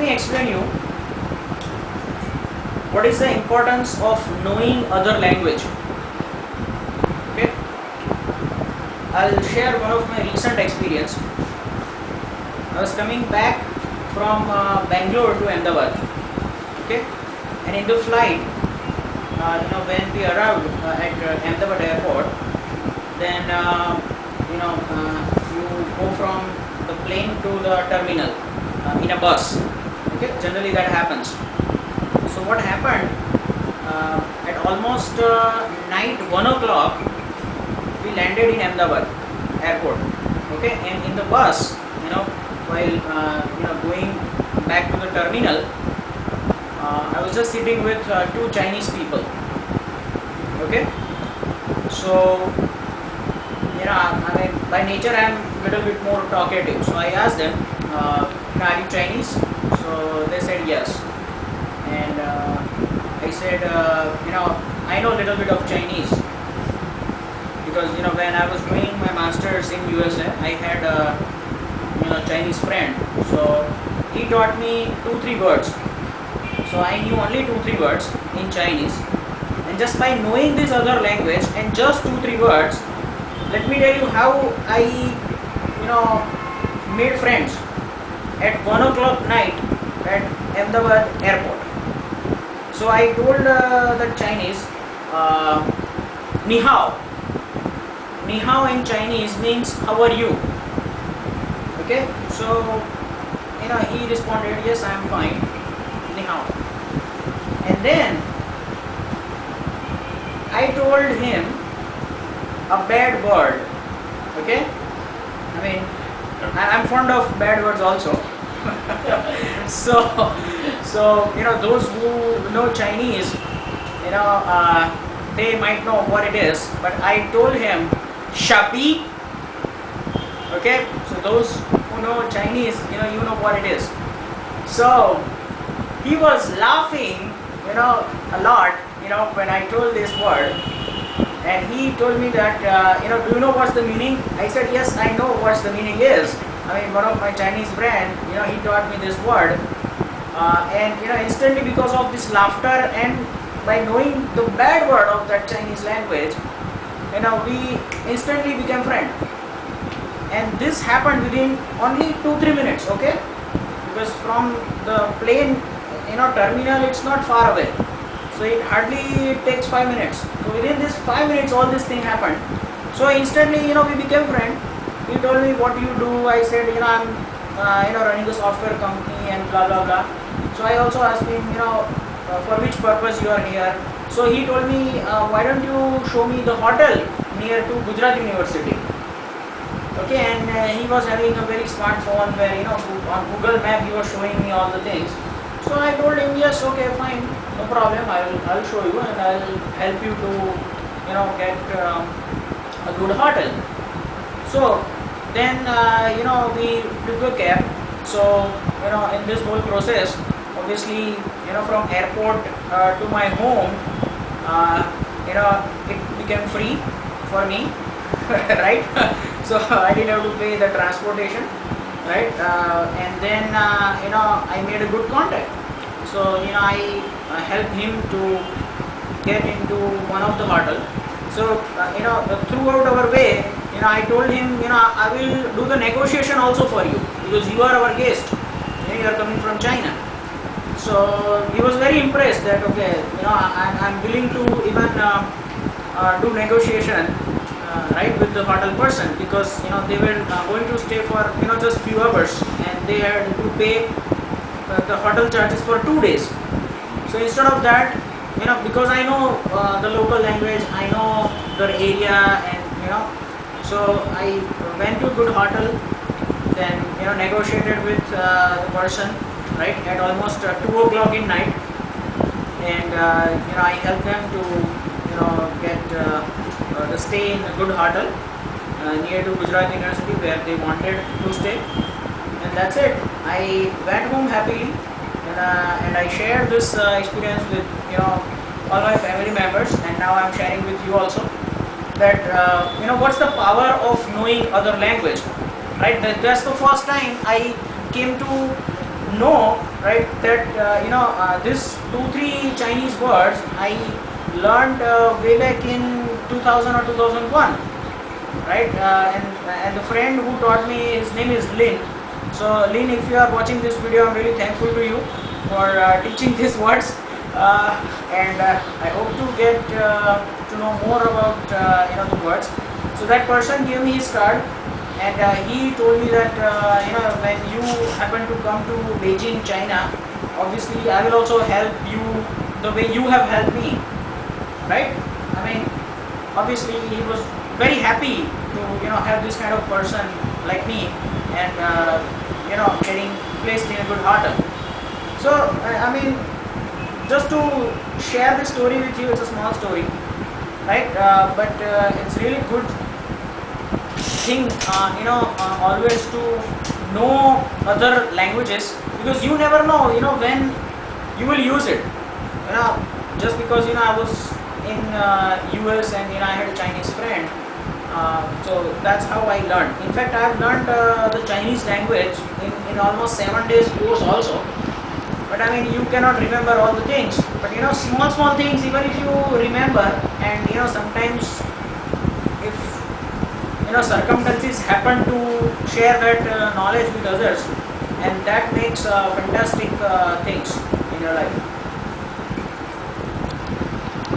me explain you what is the importance of knowing other language. Okay, I'll share one of my recent experience. I was coming back from Bangalore to Ahmedabad. Okay, and in the flight, when we arrived at Ahmedabad airport, then you go from the plane to the terminal in a bus. Okay, generally that happens. So what happened, at almost night 1 o'clock, we landed in Ahmedabad airport. Okay, and in the bus, while going back to the terminal, I was just sitting with two Chinese people. Okay, so by nature I am a little bit more talkative. So I asked them, "Are you Chinese?" So they said yes, and I said, I know a little bit of Chinese because when I was doing my masters in USA, I had a Chinese friend. So he taught me 2-3 words. So I knew only 2-3 words in Chinese, and just by knowing this other language and just 2-3 words, let me tell you how I made friends at 1 o'clock night at Ahmedabad airport. So I told the Chinese, "Ni hao." Ni hao in Chinese means how are you? Okay, so he responded, "Yes, I am fine. Ni hao." And then I told him a bad word. Okay, I'm fond of bad words also. so those who know Chinese, they might know what it is, but I told him shabi. Okay, so those who know Chinese, you know what it is. So he was laughing a lot when I told this word, and he told me that do you know what's the meaning? I said, yes, I know what's the meaning is. One of my Chinese friend, he taught me this word, and instantly, because of this laughter and by knowing the bad word of that Chinese language, we instantly became friends. And this happened within only 2-3 minutes. Okay, because from the plane terminal, it's not far away, so it hardly takes 5 minutes. So within this 5 minutes, all this thing happened. So instantly, we became friends. He told me, what do you do? I said, I'm running a software company and blah blah blah. So I also asked him, for which purpose you are here. So he told me, why don't you show me the hotel near to Gujarat University? Okay, and he was having a very smartphone where on Google Map he was showing me all the things. So I told him, yes, okay, fine, no problem. I'll show you and I'll help you to get a good hotel. So then we took a cab. So in this whole process, obviously from airport to my home, it became free for me. Right? So I didn't have to pay the transportation, right? And then I made a good contact. So I helped him to get into one of the hotel. So throughout our way, I told him, I will do the negotiation also for you because you are our guest. You are coming from China. So he was very impressed that okay, I'm willing to even do negotiation. Right, with the hotel person, because they were going to stay for just few hours, and they had to pay the hotel charges for 2 days. So instead of that, because I know the local language, I know the area, and so I went to a good hotel, then negotiated with the person, right, at almost 2 o'clock in night, and I helped them to get the stay in a good hotel near to Gujarat University where they wanted to stay, and that's it. I went home happily, and I shared this experience with all my family members, and now I'm sharing with you also that what's the power of knowing other language, right? That's the first time I came to know right? That this 2-3 Chinese words I learned way back in 2000 or 2001, right? And the friend who taught me, his name is Lin. So Lin, if you are watching this video, I'm really thankful to you for teaching these words, and I hope to get to know more about the words. So that person gave me his card, and he told me that when you happen to come to Beijing, China, obviously I will also help you the way you have helped me, right? I mean, obviously he was very happy to have this kind of person like me, and getting placed in a good hotel. So I mean, just to share this story with you, it's a small story, right? But it's really good thing, always to know other languages, because you never know, when you will use it. Just because I was in US, and I had a Chinese friend, so that's how I learned. In fact, I've learned the Chinese language in almost 7 days course also. But I mean, you cannot remember all the things. But small things, even if you remember, and sometimes if circumstances happen to share that knowledge with others, and that makes fantastic things in your life.